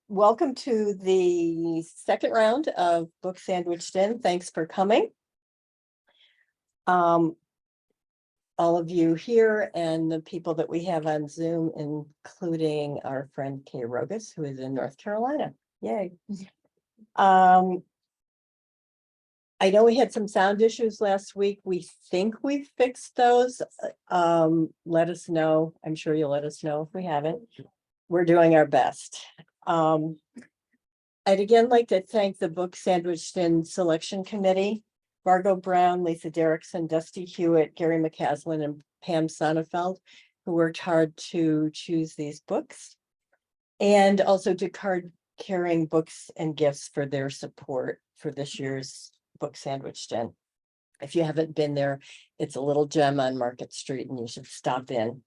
Welcome to the second round of Book Sandwiched In. Thanks for coming. All of you here and the people that we have on Zoom, including our friend Kay Rogas, who is in North Carolina. Yay. I know we had some sound issues last week. We think we've fixed those. Let us know. I'm sure you'll let us know if we haven't. We're doing our best. I'd again like to thank the Book Sandwiched In Selection Committee, Margot Brown, Lisa Derrickson, Dusty Hewitt, Gary McCaslin, and Pam Sonnefeld, who worked hard to choose these books, and also to Card Carrying Books and Gifts for their support for this year's Book Sandwiched In. If you haven't been there, it's a little gem on Market Street and you should stop in.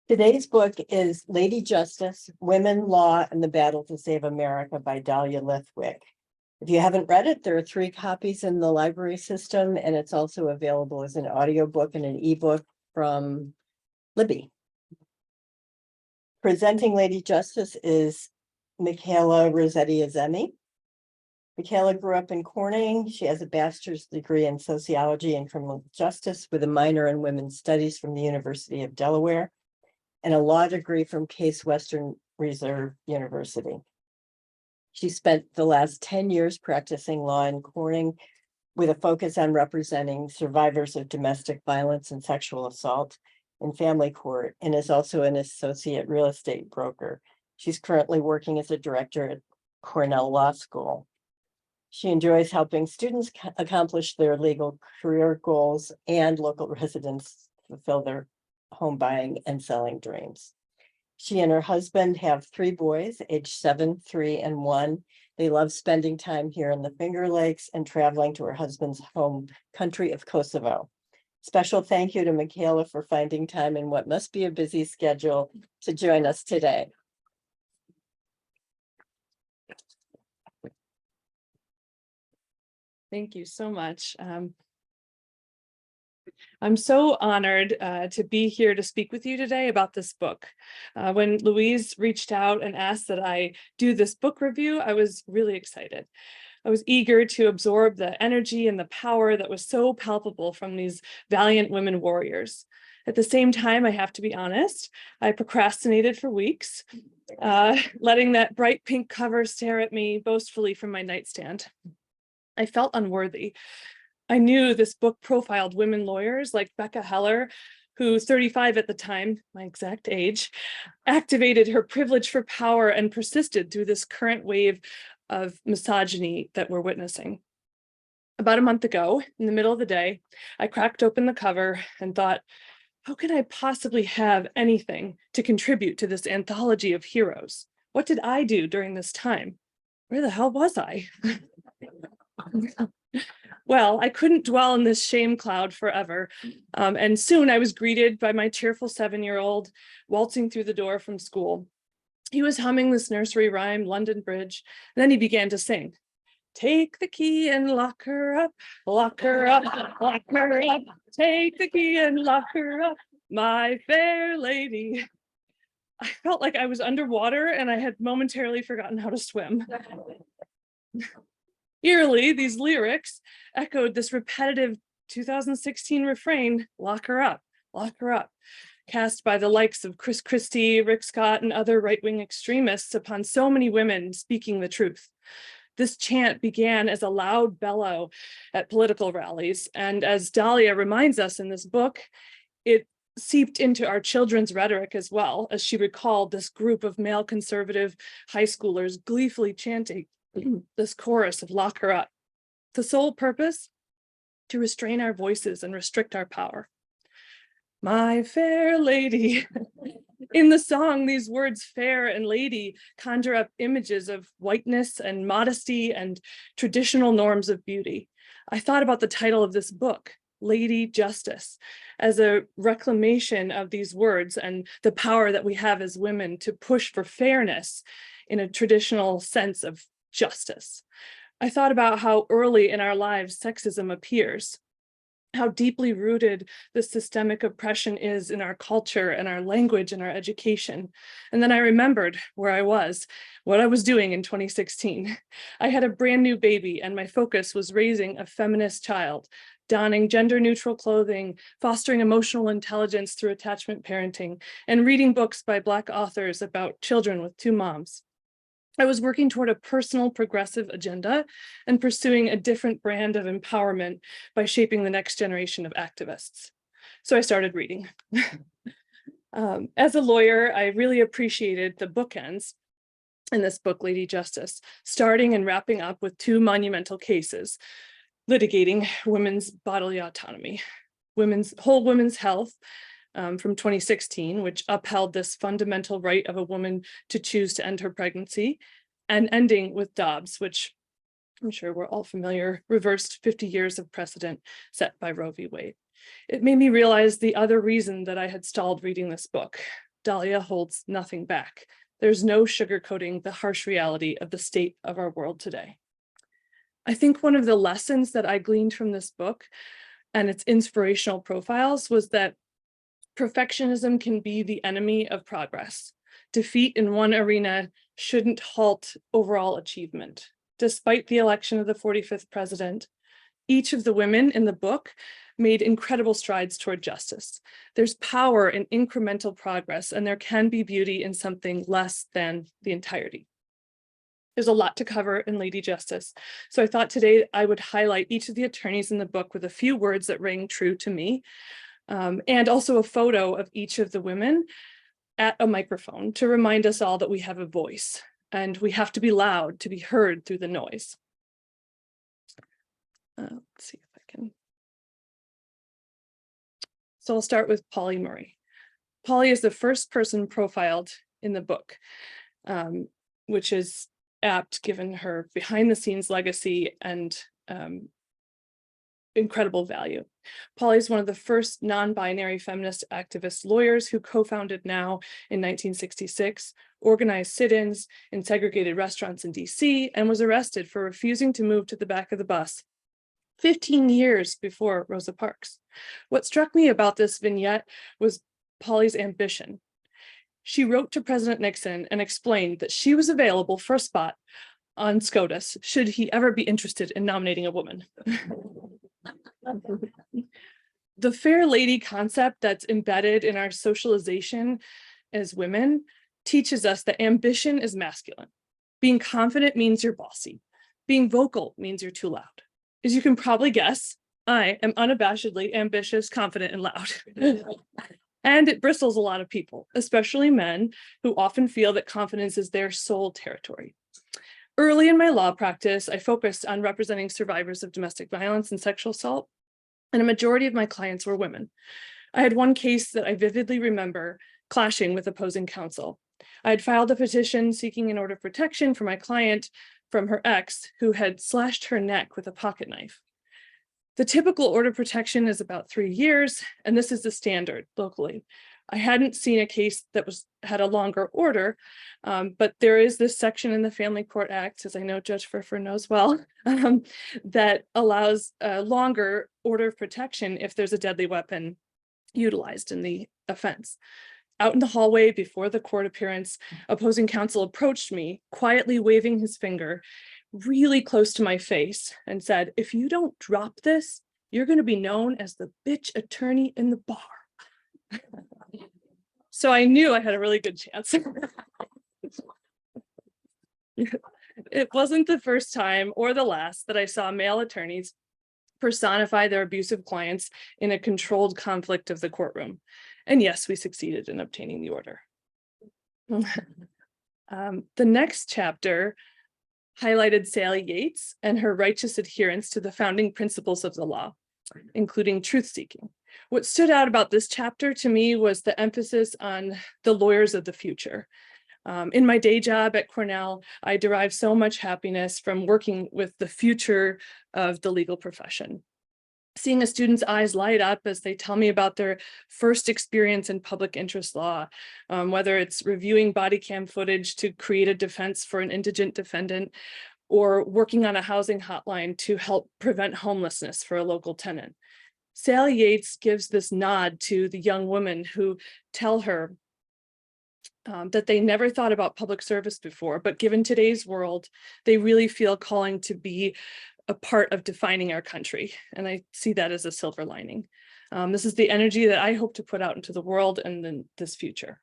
Today's book is Lady Justice, Women, Law, and the Battle to Save America by Dahlia Lithwick. If you haven't read it, there are 3 copies in the library system, and it's also available as an audiobook and an ebook from Libby. Presenting Lady Justice is Michaela Rossettie Azemi. Michaela grew up in Corning. She has a bachelor's degree in sociology and criminal justice with a minor in women's studies from the University of Delaware and a law degree from Case Western Reserve University. She spent the last 10 years practicing law in Corning with a focus on representing survivors of domestic violence and sexual assault in family court, and is also an associate real estate broker. She's currently working as a director at Cornell Law School. She enjoys helping students accomplish their legal career goals and local residents fulfill their home buying and selling dreams. She and her husband have 3 boys, aged 7, 3, and 1. They love spending time here in the Finger Lakes and traveling to her husband's home country of Kosovo. Special thank you to Michaela for finding time in what must be a busy schedule to join us today. Thank you so much. I'm so honored to be here to speak with you today about this book. When Louise reached out and asked that I do this book review, I was really excited. I was eager to absorb the energy and the power that was so palpable from these valiant women warriors. At the same time, I have to be honest, I procrastinated for weeks, letting that bright pink cover stare at me boastfully from my nightstand. I felt unworthy. I knew this book profiled women lawyers like Becca Heller, who, 35 at the time, my exact age, activated her privilege for power and persisted through this current wave of misogyny that we're witnessing. About a month ago, in the middle of the day, I cracked open the cover and thought, how could I possibly have anything to contribute to this anthology of heroes? What did I do during this time? Where the hell was I? Well, I couldn't dwell in this shame cloud forever. And soon I was greeted by my cheerful 7-year-old waltzing through the door from school. He was humming this nursery rhyme, London Bridge. And then he began to sing, take the key and lock her up, lock her up, lock her up. Take the key and lock her up, my fair lady. I felt like I was underwater and I had momentarily forgotten how to swim. Eerily, these lyrics echoed this repetitive 2016 refrain, lock her up, cast by the likes of Chris Christie, Rick Scott, and other right-wing extremists upon so many women speaking the truth. This chant began as a loud bellow at political rallies, and as Dahlia reminds us in this book, it seeped into our children's rhetoric as well, as she recalled this group of male conservative high schoolers gleefully chanting this chorus of lock her up. The sole purpose? To restrain our voices and restrict our power. My fair lady. In the song, these words fair and lady conjure up images of whiteness and modesty and traditional norms of beauty. I thought about the title of this book, Lady Justice, as a reclamation of these words and the power that we have as women to push for fairness in a traditional sense of justice. I thought about how early in our lives sexism appears. how deeply rooted the systemic oppression is in our culture and our language and our education. And then I remembered where I was, what I was doing in 2016. I had a brand new baby and my focus was raising a feminist child, donning gender-neutral clothing, fostering emotional intelligence through attachment parenting, and reading books by Black authors about children with 2 moms. I was working toward a personal progressive agenda and pursuing a different brand of empowerment by shaping the next generation of activists. So I started reading. As a lawyer, I really appreciated the bookends in this book, Lady Justice, starting and wrapping up with 2 monumental cases, litigating women's bodily autonomy, whole women's health, from 2016, which upheld this fundamental right of a woman to choose to end her pregnancy, and ending with Dobbs, which I'm sure we're all familiar, reversed 50 years of precedent set by Roe v. Wade. It made me realize the other reason that I had stalled reading this book. Dahlia holds nothing back. There's no sugarcoating the harsh reality of the state of our world today. I think one of the lessons that I gleaned from this book and its inspirational profiles was that perfectionism can be the enemy of progress. Defeat in one arena shouldn't halt overall achievement. Despite the election of the 45th president, each of the women in the book made incredible strides toward justice. There's power in incremental progress, and there can be beauty in something less than the entirety. There's a lot to cover in Lady Justice, so I thought today I would highlight each of the attorneys in the book with a few words that rang true to me. And also a photo of each of the women at a microphone to remind us all that we have a voice and we have to be loud to be heard through the noise. Let's see if I can. So I'll start with Polly Murray. Polly is the first person profiled in the book, which is apt given her behind the scenes legacy and incredible value. Polly is one of the first non-binary feminist activist lawyers who co-founded NOW in 1966, organized sit-ins in segregated restaurants in DC, and was arrested for refusing to move to the back of the bus 15 years before Rosa Parks. What struck me about this vignette was Polly's ambition. She wrote to President Nixon and explained that she was available for a spot on SCOTUS should he ever be interested in nominating a woman. The fair lady concept that's embedded in our socialization as women teaches us that ambition is masculine. Being confident means you're bossy. Being vocal means you're too loud. As you can probably guess, I am unabashedly ambitious, confident, and loud. And it bristles a lot of people, especially men, who often feel that confidence is their sole territory. Early in my law practice, I focused on representing survivors of domestic violence and sexual assault, and a majority of my clients were women. I had one case that I vividly remember clashing with opposing counsel. I had filed a petition seeking an order of protection for my client from her ex, who had slashed her neck with a pocket knife. The typical order of protection is about 3 years, and this is the standard locally. I hadn't seen a case that had a longer order, but there is this section in the Family Court Act, as I know Judge Furfer knows well, that allows a longer order of protection if there's a deadly weapon utilized in the offense. Out in the hallway before the court appearance, opposing counsel approached me, quietly waving his finger really close to my face and said, "If you don't drop this, you're going to be known as the bitch attorney in the bar." So I knew I had a really good chance. It wasn't the first time or the last that I saw male attorneys personify their abusive clients in a controlled conflict of the courtroom. And yes, we succeeded in obtaining the order. The next chapter highlighted Sally Yates and her righteous adherence to the founding principles of the law, including truth-seeking. What stood out about this chapter to me was the emphasis on the lawyers of the future. In my day job at Cornell, I derive so much happiness from working with the future of the legal profession. Seeing a student's eyes light up as they tell me about their first experience in public interest law, whether it's reviewing body cam footage to create a defense for an indigent defendant, or working on a housing hotline to help prevent homelessness for a local tenant. Sally Yates gives this nod to the young women who tell her that they never thought about public service before, but given today's world, they really feel calling to be a part of defining our country. And I see that as a silver lining. This is the energy that I hope to put out into the world and then this future.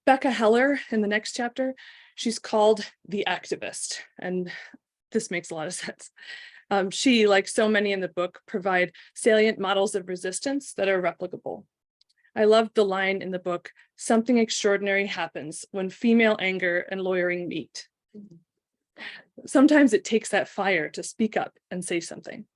Becca Heller, in the next chapter, she's called the activist, and this makes a lot of sense. She, like so many in the book, provide salient models of resistance that are replicable. I loved the line in the book, "Something extraordinary happens when female anger and lawyering meet." Sometimes it takes that fire to speak up and say something.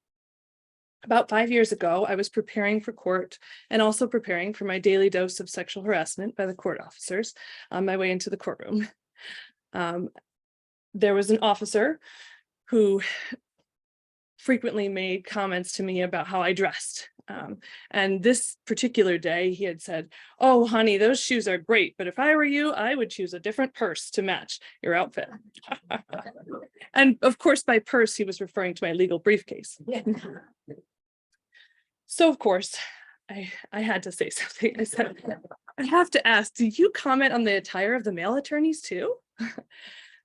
About 5 years ago, I was preparing for court and also preparing for my daily dose of sexual harassment by the court officers on my way into the courtroom. There was an officer who frequently made comments to me about how I dressed. And this particular day, he had said, "Oh, honey, those shoes are great, but if I were you, I would choose a different purse to match your outfit." And of course, by purse, he was referring to my legal briefcase. So of course, I had to say something. I said, "I have to ask, do you comment on the attire of the male attorneys too?"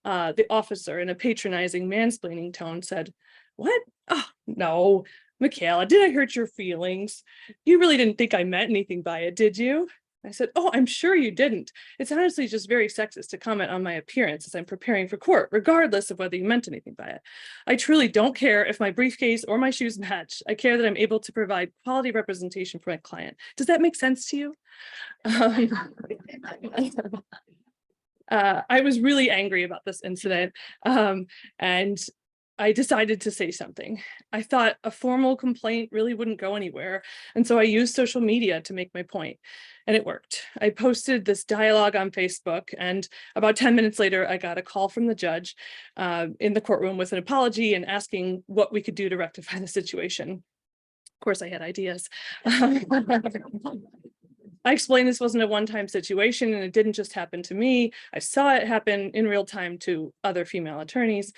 The officer, in a patronizing mansplaining tone, said, "What? Oh, no, Michaela, did I hurt your feelings? You really didn't think I meant anything by it, did you?" I said, "Oh, I'm sure you didn't. It's honestly just very sexist to comment on my appearance as I'm preparing for court, regardless of whether you meant anything by it. I truly don't care if my briefcase or my shoes match. I care that I'm able to provide quality representation for my client. Does that make sense to you?" I was really angry about this incident, and I decided to say something. I thought a formal complaint really wouldn't go anywhere, and so I used social media to make my point, and it worked. I posted this dialogue on Facebook, and about 10 minutes later, I got a call from the judge in the courtroom with an apology and asking what we could do to rectify the situation. Of course, I had ideas. I explained this wasn't a one-time situation and it didn't just happen to me. I saw it happen in real time to other female attorneys.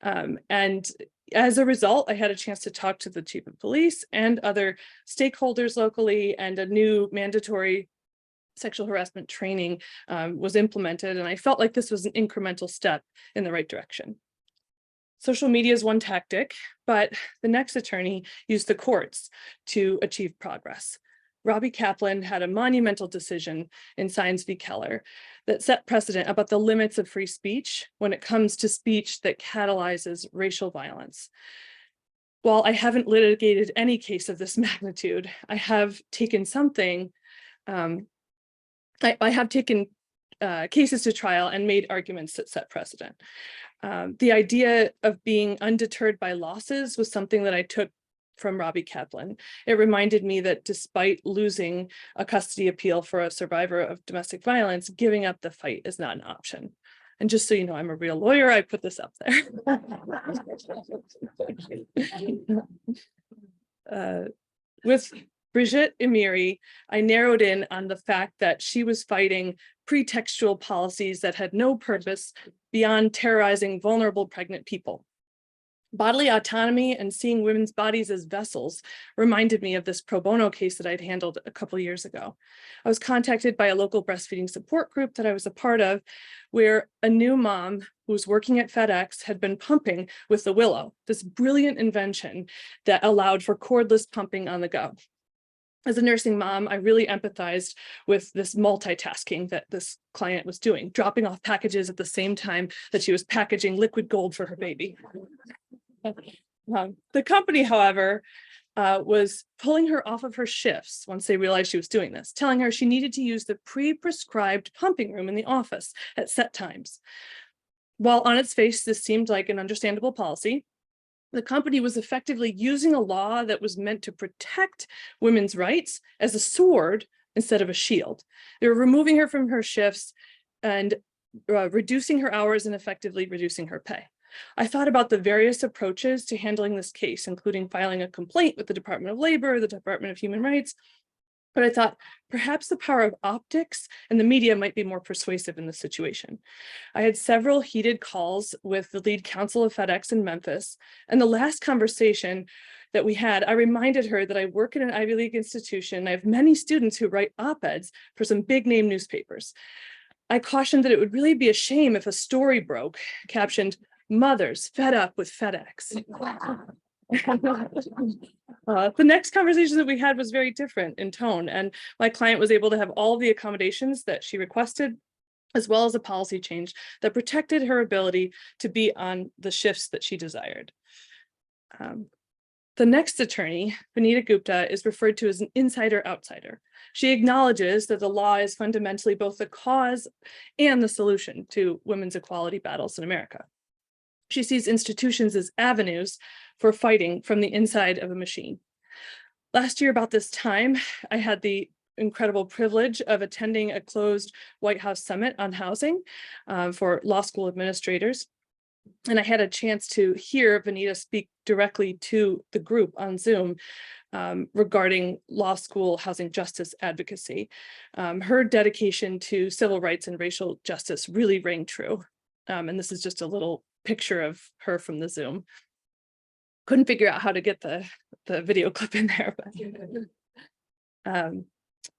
And as a result, I had a chance to talk to the chief of police and other stakeholders locally, and a new mandatory sexual harassment training was implemented. And I felt like this was an incremental step in the right direction. Social media is one tactic, but the next attorney used the courts to achieve progress. Robbie Kaplan had a monumental decision in Sines v. Keller that set precedent about the limits of free speech when it comes to speech that catalyzes racial violence. While I haven't litigated any case of this magnitude, I have taken something, I have taken cases to trial and made arguments that set precedent. The idea of being undeterred by losses was something that I took from Robbie Kaplan. It reminded me that despite losing a custody appeal for a survivor of domestic violence, giving up the fight is not an option. And just so you know, I'm a real lawyer, I put this up there. With Brigitte Emiri, I narrowed in on the fact that she was fighting pretextual policies that had no purpose beyond terrorizing vulnerable pregnant people. Bodily autonomy and seeing women's bodies as vessels reminded me of this pro bono case that I'd handled a couple years ago. I was contacted by a local breastfeeding support group that I was a part of, where a new mom who was working at FedEx had been pumping with the Willow, this brilliant invention that allowed for cordless pumping on the go. As a nursing mom, I really empathized with this multitasking that this client was doing, dropping off packages at the same time that she was packaging liquid gold for her baby. The company, however, was pulling her off of her shifts once they realized she was doing this, telling her she needed to use the pre-prescribed pumping room in the office at set times. While on its face, this seemed like an understandable policy, the company was effectively using a law that was meant to protect women's rights as a sword instead of a shield. They were removing her from her shifts and reducing her hours and effectively reducing her pay. I thought about the various approaches to handling this case, including filing a complaint with the Department of Labor, the Department of Human Rights, but I thought perhaps the power of optics and the media might be more persuasive in this situation. I had several heated calls with the lead counsel of FedEx in Memphis, and the last conversation that we had, I reminded her that I work in an Ivy League institution. I have many students who write op-eds for some big name newspapers. I cautioned that it would really be a shame if a story broke, captioned, "Mothers fed up with FedEx." The next conversation that we had was very different in tone, and my client was able to have all the accommodations that she requested, as well as a policy change that protected her ability to be on the shifts that she desired. The next attorney, Vanita Gupta, is referred to as an insider-outsider. She acknowledges that the law is fundamentally both the cause and the solution to women's equality battles in America. She sees institutions as avenues for fighting from the inside of a machine. Last year, about this time, I had the incredible privilege of attending a closed White House summit on housing for law school administrators. And I had a chance to hear Vanita speak directly to the group on Zoom regarding law school housing justice advocacy. Her dedication to civil rights and racial justice really rang true. And this is just a little picture of her from the Zoom. Couldn't figure out how to get the video clip in there. But,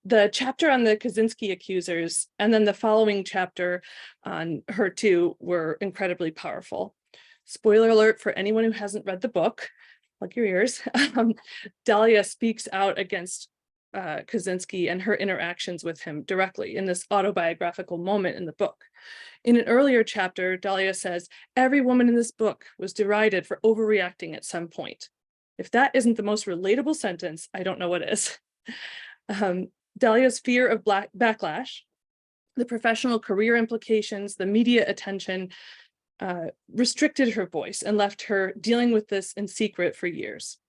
the chapter on the Kaczynski accusers and then the following chapter on her too were incredibly powerful. Spoiler alert for anyone who hasn't read the book, plug your ears. Dahlia speaks out against Kaczynski and her interactions with him directly in this autobiographical moment in the book. In an earlier chapter, Dahlia says, "Every woman in this book was derided for overreacting at some point." If that isn't the most relatable sentence, I don't know what is. Dahlia's fear of backlash, the professional career implications, the media attention restricted her voice and left her dealing with this in secret for years.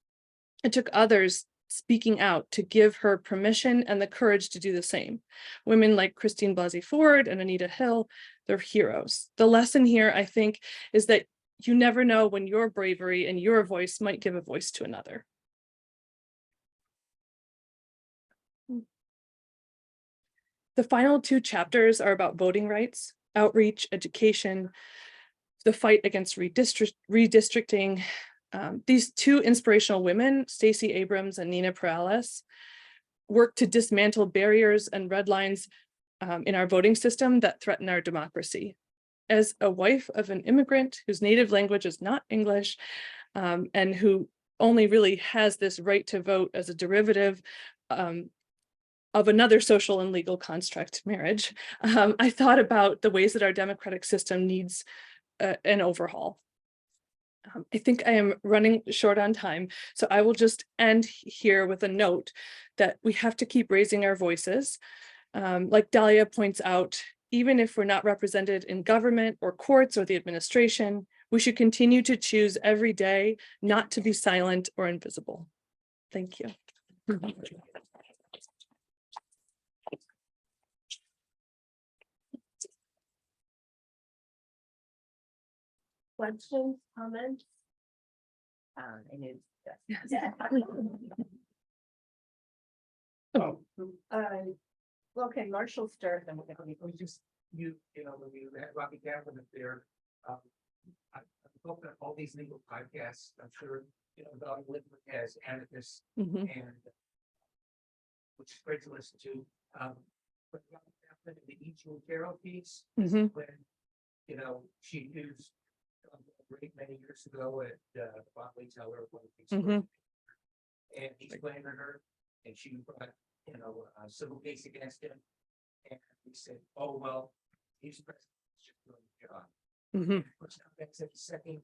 It took others speaking out to give her permission and the courage to do the same. Women like Christine Blasey Ford and Anita Hill, they're heroes. The lesson here, I think, is that you never know when your bravery and your voice might give a voice to another. The final two chapters are about voting rights, outreach, education, the fight against redistricting. These two inspirational women, Stacey Abrams and Nina Perales, work to dismantle barriers and red lines in our voting system that threaten our democracy. As a wife of an immigrant whose native language is not English and who only really has this right to vote as a derivative of another social and legal construct, marriage, I thought about the ways that our democratic system needs an overhaul. I think I am running short on time, so I will just end here with a note that we have to keep raising our voices. Like Dahlia points out, even if we're not represented in government or courts or the administration, we should continue to choose every day not to be silent or invisible. Thank you. Questions, comments? Okay, Marshall start, then we're gonna It was just you know, when you had Robbie Gavin up there, I looked at all these legal podcasts. I'm sure, you know, Dahlia Lithwick has Anarchist and which is great to listen to. But the E. Jean Carroll piece, this is when, you know, she used great many years ago at Bonley Teller, and he's blaming her, and she brought, you know, a civil case against him, and he said, "Oh well, he's the president, he's just doing the job." Of course, now that's at the second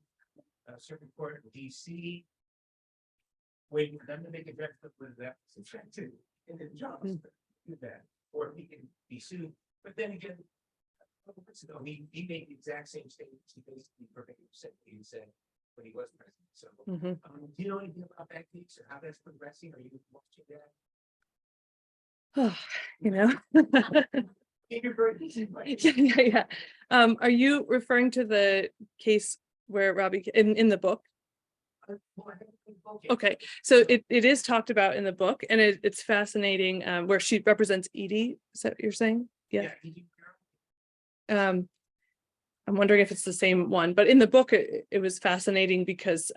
circuit court in D.C. waiting for them to make a judgment whether that was objective, and then John do that, or he can be sued. But then again, he made the exact same statements. He basically perfectly said what he said when he was president. So, do you know anything about that case or how that's progressing? Are you watching that? Oh, you know. Yeah. Are you referring to the case where Robbie in the book? Okay, so it is talked about in the book, and it's fascinating where she represents Edie. Is that what you're saying? Yeah. I'm wondering if it's the same one, but in the book it was fascinating because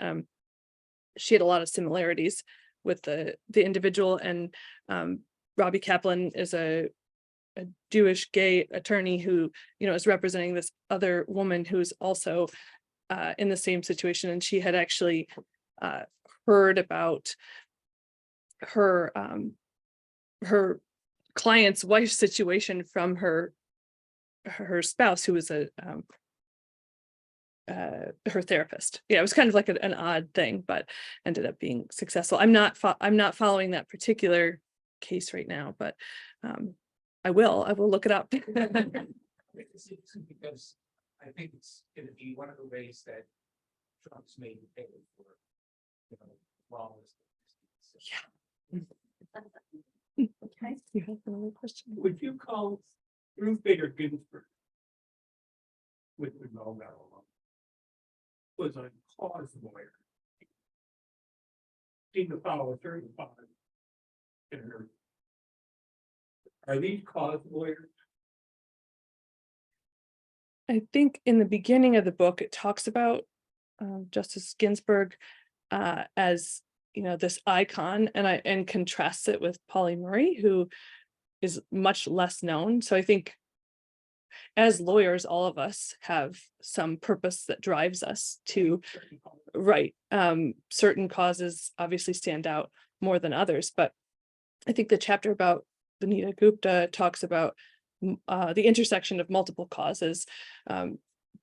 she had a lot of similarities with the individual. And Robbie Kaplan is a Jewish gay attorney who, is representing this other woman who's also in the same situation. And she had actually heard about her client's wife's situation from her spouse, who was her therapist. Yeah, it was kind of like an odd thing, but ended up being successful. I'm not following that particular case right now, but I will look it up. Because I think it's going to be one of the ways that Trump's made the pay for, lawless. Yeah. Okay. You have another question? Would you call Ruth Bader Ginsburg, with the Nobel, was a cause lawyer? Seemed to follow a certain path in her. Are these cause lawyers? I think in the beginning of the book, it talks about Justice Ginsburg as, this icon, and contrasts it with Pauli Murray, who is much less known. So I think as lawyers, all of us have some purpose that drives us to right. Certain causes obviously stand out more than others, but I think the chapter about Vanita Gupta talks about the intersection of multiple causes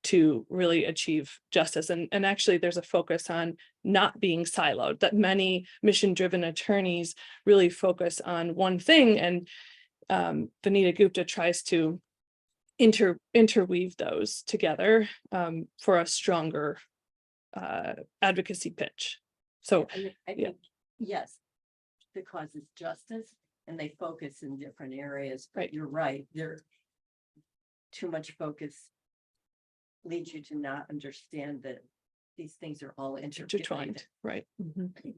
to really achieve justice. And actually there's a focus on not being siloed, that many mission-driven attorneys really focus on one thing. And Vanita Gupta tries to interweave those together for a stronger advocacy pitch. So I yeah. think, yes, the cause is justice and they focus in different areas, but Right. you're right, there too much focus leads you to not understand that these things are all intertwined. Right. Mhm.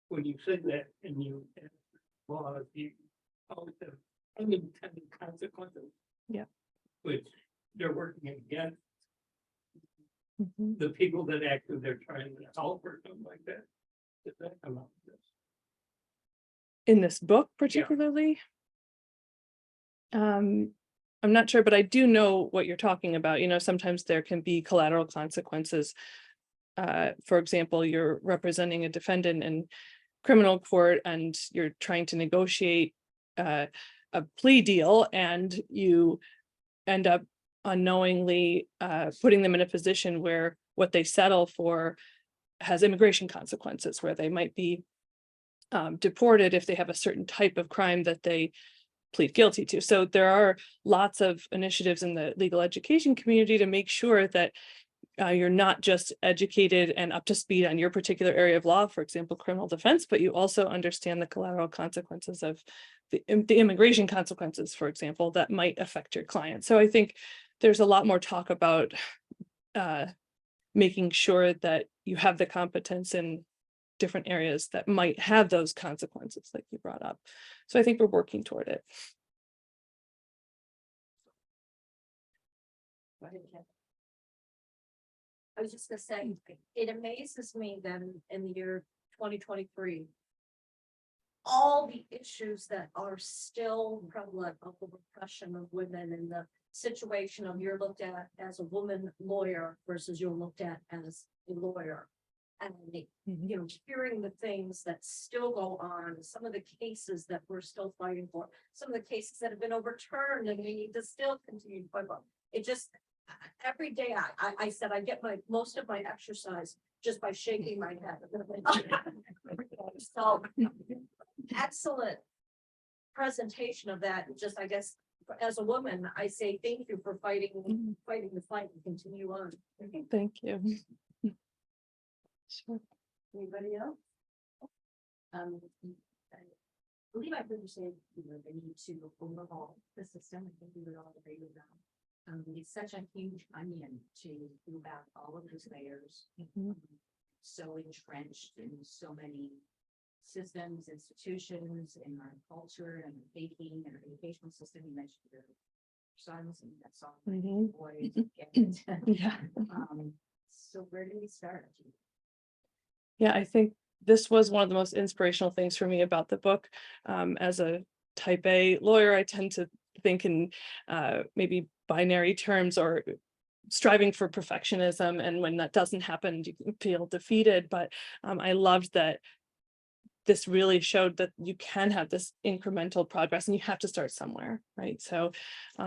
When you said that and you laws, you always have unintended consequences. Yeah. Which they're working against Mhm. the people that actually they're trying to help or something like that. Does that come out of this? In this book particularly, I'm not sure, but I do know what you're talking about. Sometimes there can be collateral consequences. For example, you're representing a defendant in criminal court and you're trying to negotiate a plea deal, and you end up unknowingly putting them in a position where what they settle for has immigration consequences, where they might be deported if they have a certain type of crime that they plead guilty to. So there are lots of initiatives in the legal education community to make sure that you're not just educated and up to speed on your particular area of law, for example, criminal defense, but you also understand the collateral consequences of the immigration consequences, for example, that might affect your client. So I think there's a lot more talk about making sure that you have the competence in different areas that might have those consequences like you brought up. So I think we're working toward it. Go ahead, Ken. I was just gonna say, it amazes me that in the year 2023, all the issues that are still prevalent of the repression of women and the situation of you're looked at as a woman lawyer versus you're looked at as a lawyer. And hearing the things that still go on, some of the cases that we're still fighting for, some of the cases that have been overturned and we need to still continue to fight for. It just, every day I said I get most of my exercise just by shaking my head. So excellent presentation of that. Just, I guess, as a woman, I say thank you for fighting the fight and continue on. Thank you. Sure. Anybody else? I believe I heard you say, they need to overhaul the system. I think we would all agree with that. It's such a huge onion to do back all of those layers. So entrenched in so many systems, institutions, in our culture and baking and our educational system. You mentioned your sons and that's all boys get it. Yeah. So where do we start? Yeah, I think this was one of the most inspirational things for me about the book. As a type A lawyer, I tend to think in maybe binary terms or striving for perfectionism. And when that doesn't happen, you can feel defeated. But I loved that this really showed that you can have this incremental progress and you have to start somewhere, right? So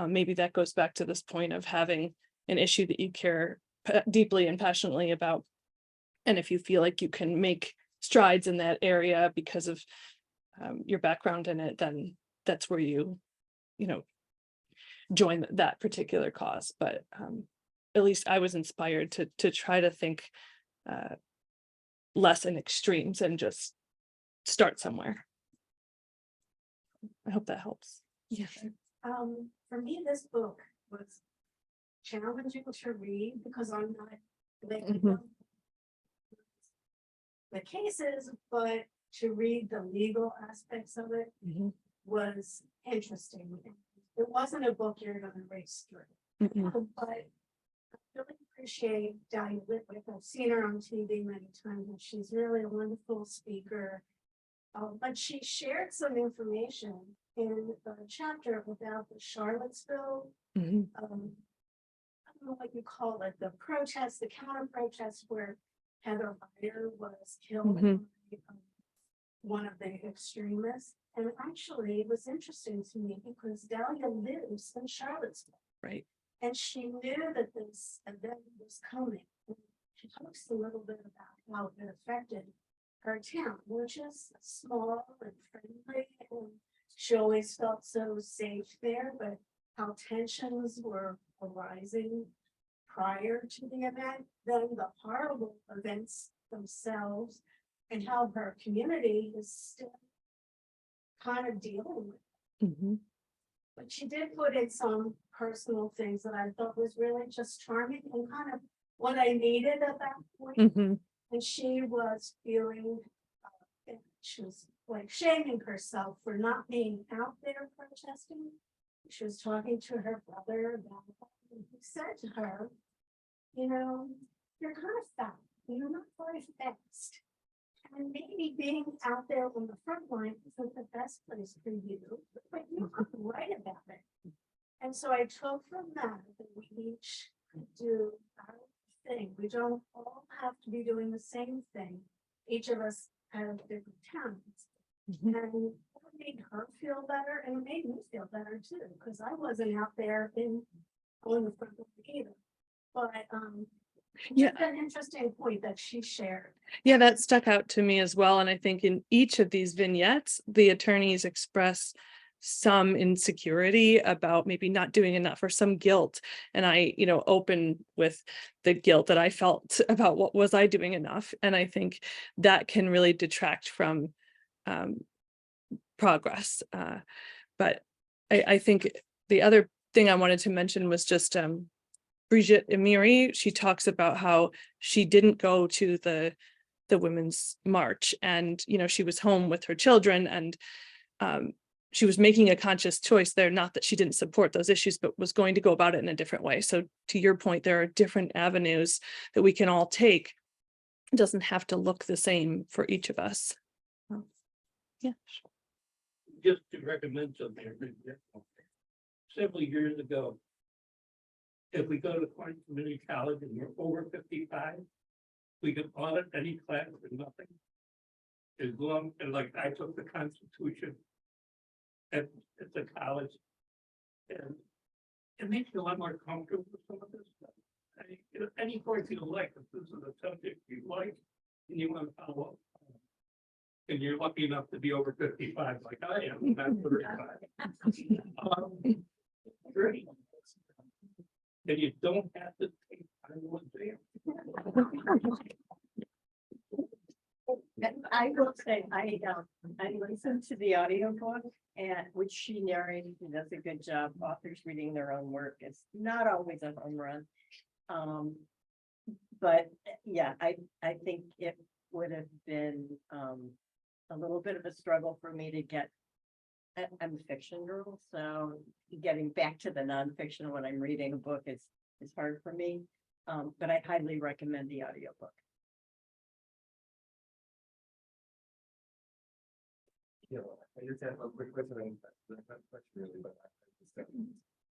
maybe that goes back to this point of having an issue that you care deeply and passionately about. And if you feel like you can make strides in that area because of your background in it, then that's where you join that particular cause. But at least I was inspired to try to think less in extremes and just start somewhere. I hope that helps. Yeah. For me, this book was challenging to read because I'm not like Mhm. the cases, but to read the legal aspects of it Mhm. was interesting. It wasn't a book you're gonna race through, Mhm. but I really appreciate Dahlia Lithwick. I've seen her on TV many times, and she's really a wonderful speaker. But she shared some information in a chapter about the Charlottesville, Mhm. I don't know what you call it, the protest, the counter protest where Heather Heyer was killed Mhm. by one of the extremists. And actually, it was interesting to me because Dahlia lives in Charlottesville. Right. And she knew that this event was coming. And she talks a little bit about how it affected her town, which is small and friendly. And she always felt so safe there, but how tensions were arising prior to the event, then the horrible events themselves, and how her community is still kind of dealing with. Mhm. But she did put in some personal things that I thought was really just charming and kind of what I needed at that point. Mhm. And she was feeling, she was like shaming herself for not being out there protesting. She was talking to her brother about it, and he said to her, you know, you're kind of fat, you're not very fast. And maybe being out there on the front line isn't the best place for you, but you're right about it. And so I took from that we each do our thing. We don't all have to be doing the same thing. Each of us have different talents. Mhm. And it made her feel better and it made me feel better too, because I wasn't out there on the front line either. But Yeah. just an interesting point that she shared. Yeah, that stuck out to me as well. And I think in each of these vignettes, the attorneys express some insecurity about maybe not doing enough or some guilt. And I, open with the guilt that I felt about what was I doing enough. And I think that can really detract from progress. But I think the other thing I wanted to mention was just Brigitte Emiri. She talks about how she didn't go to the women's march, and she was home with her children, and she was making a conscious choice there, not that she didn't support those issues, but was going to go about it in a different way. So to your point, there are different avenues that we can all take. It doesn't have to look the same for each of us. Yeah. Just to recommend something. Several years ago, if we go to Corning Community College and we're over 55, we can audit any class for nothing. As long as, like, I took the Constitution at the college, and it makes you a lot more comfortable with some of this stuff. Any course you like, if this is a subject you like and you want to follow up, and you're lucky enough to be over 55, like I am, not 35. Great. And you don't have to take final exam. I will say, I listened to the audiobook and which she narrated, and does a good job. Authors reading their own work is not always a home run. But yeah, I think it would have been a little bit of a struggle for me to get. I'm a fiction girl, so getting back to the nonfiction when I'm reading a book is hard for me. But I highly recommend the audiobook. You know, I just have a quick question, not a question really, but I was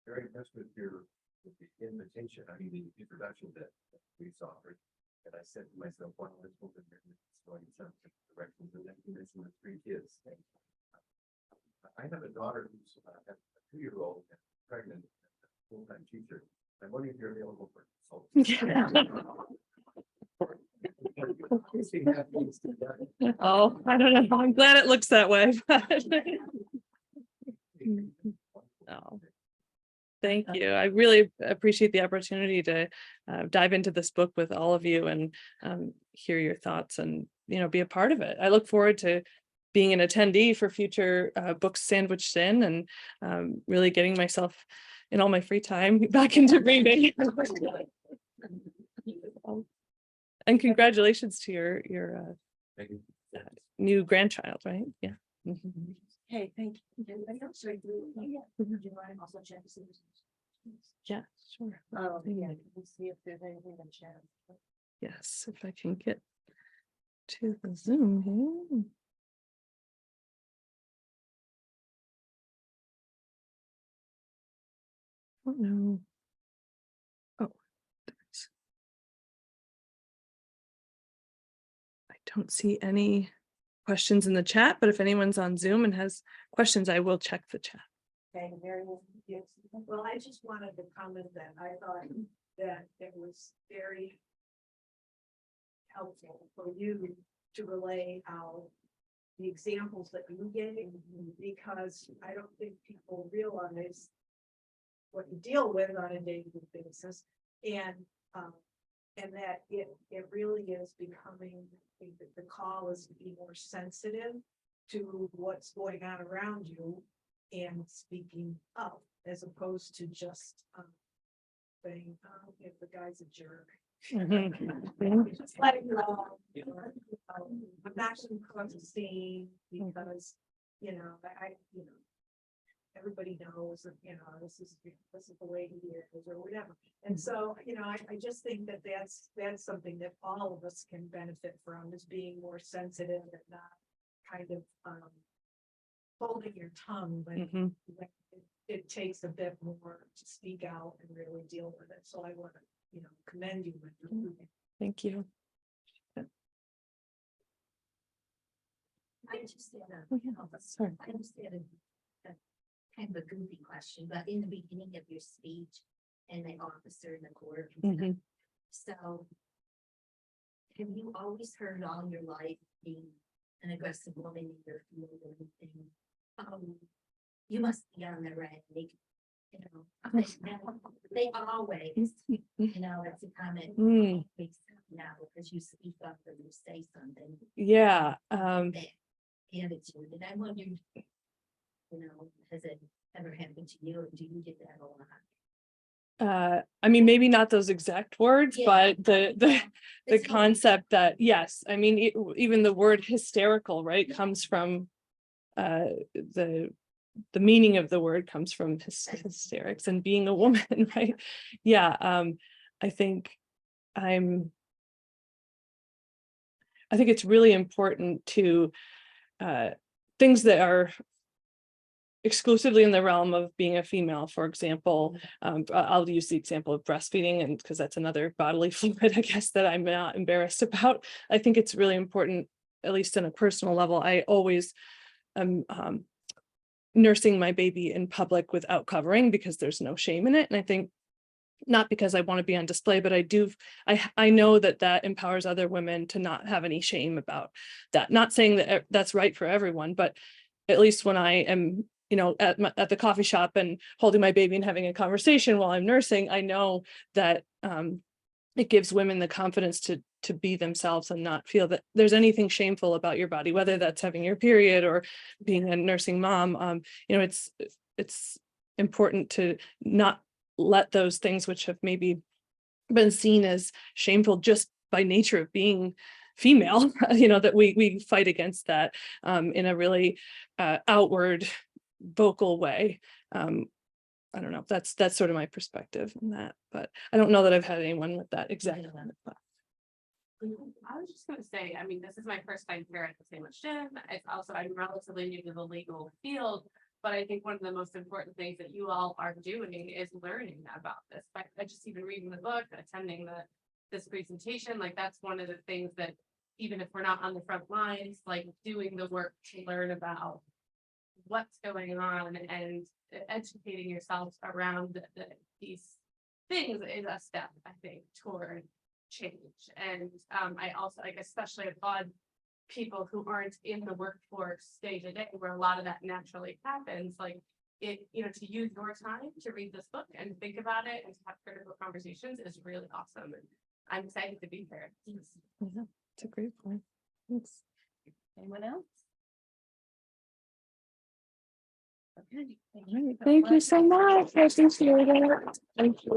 very impressed with with the invitation, I mean, the introduction that we saw. And I said to myself, wow, this woman is going in some directions, and then you mentioned the 3 kids. And I have a daughter who's a 2-year-old and pregnant, and a full-time teacher. I'm wondering if you're available for consulting. Oh, I don't know. I'm glad it looks that way. Oh, thank you. I really appreciate the opportunity to dive into this book with all of you and hear your thoughts and, be a part of it. I look forward to being an attendee for future books sandwiched in and really getting myself in all my free time back into reading. And congratulations to your Thank you. new grandchild, right? Yeah. Hey, thank you. Anybody else? Or do you want to also check to see? Yeah, sure. Oh, yeah, we'll see if there's anything in chat. Yes, if I can get to the Zoom here. Oh no. Oh, there's. I don't see any questions in the chat, but if anyone's on Zoom and has questions, I will check the chat. Okay, well, I just wanted to comment that I thought that it was very helpful for you to relay out the examples that you gave, because I don't think people realize what you deal with on a daily basis, and that it really is becoming, I think that the call is to be more sensitive to what's going on around you and speaking up, as opposed to just saying, oh, if the guy's a jerk. Just let it go. I'm not gonna cause a scene because, I everybody knows that, this is the way he is or whatever. And so, I just think that that's something that all of us can benefit from, is being more sensitive and not kind of holding your tongue when it takes a bit more to speak out and really deal with it. So I want to, commend you. Thank you. I just had Oh, yeah, sorry. I just had a kind of a goofy question, but in the beginning of your speech and the officer in the court. So have you always heard all your life being an aggressive woman in your field or anything? You must be on the right. They always, it's a comment. Now because you speak up or you say something. Yeah. Attitude, and I wondered, has it ever happened to you, or do you get that a lot? I mean, maybe not those exact words, Yeah. but the concept that, yes, I mean, even the word hysterical, right, comes from the meaning of the word comes from hysterics and being a woman, right? Yeah. I think it's really important to things that are exclusively in the realm of being a female, for example. I'll use the example of breastfeeding, and because that's another bodily fluid, I guess, that I'm not embarrassed about. I think it's really important, at least on a personal level. I always am nursing my baby in public without covering, because there's no shame in it. And I think, not because I want to be on display, but I know that empowers other women to not have any shame about that. Not saying that that's right for everyone, but at least when I am, at the coffee shop and holding my baby and having a conversation while I'm nursing, I know that it gives women the confidence to be themselves and not feel that there's anything shameful about your body, whether that's having your period or being a nursing mom. It's important to not let those things which have maybe been seen as shameful just by nature of being female, that we fight against that in a really outward, vocal way. I don't know, that's sort of my perspective on that, but I don't know that I've had anyone with that exact I was just gonna say, I mean, this is my first time here at the sandwich gym. It's also, I'm relatively new to the legal field. But I think one of the most important things that you all are doing is learning about this. By just even reading the book, attending this presentation, like that's one of the things that, even if we're not on the front lines, like doing the work to learn about what's going on and educating yourselves around these things is a step, I think, toward change. And I also like especially applaud people who aren't in the workforce day to day, where a lot of that naturally happens, like it, to use your time to read this book and think about it and to have critical conversations is really awesome. And I'm excited to be here. It's a great point. Thanks. Anyone else? Okay. All right, thank you so much. I appreciate it. Thank you.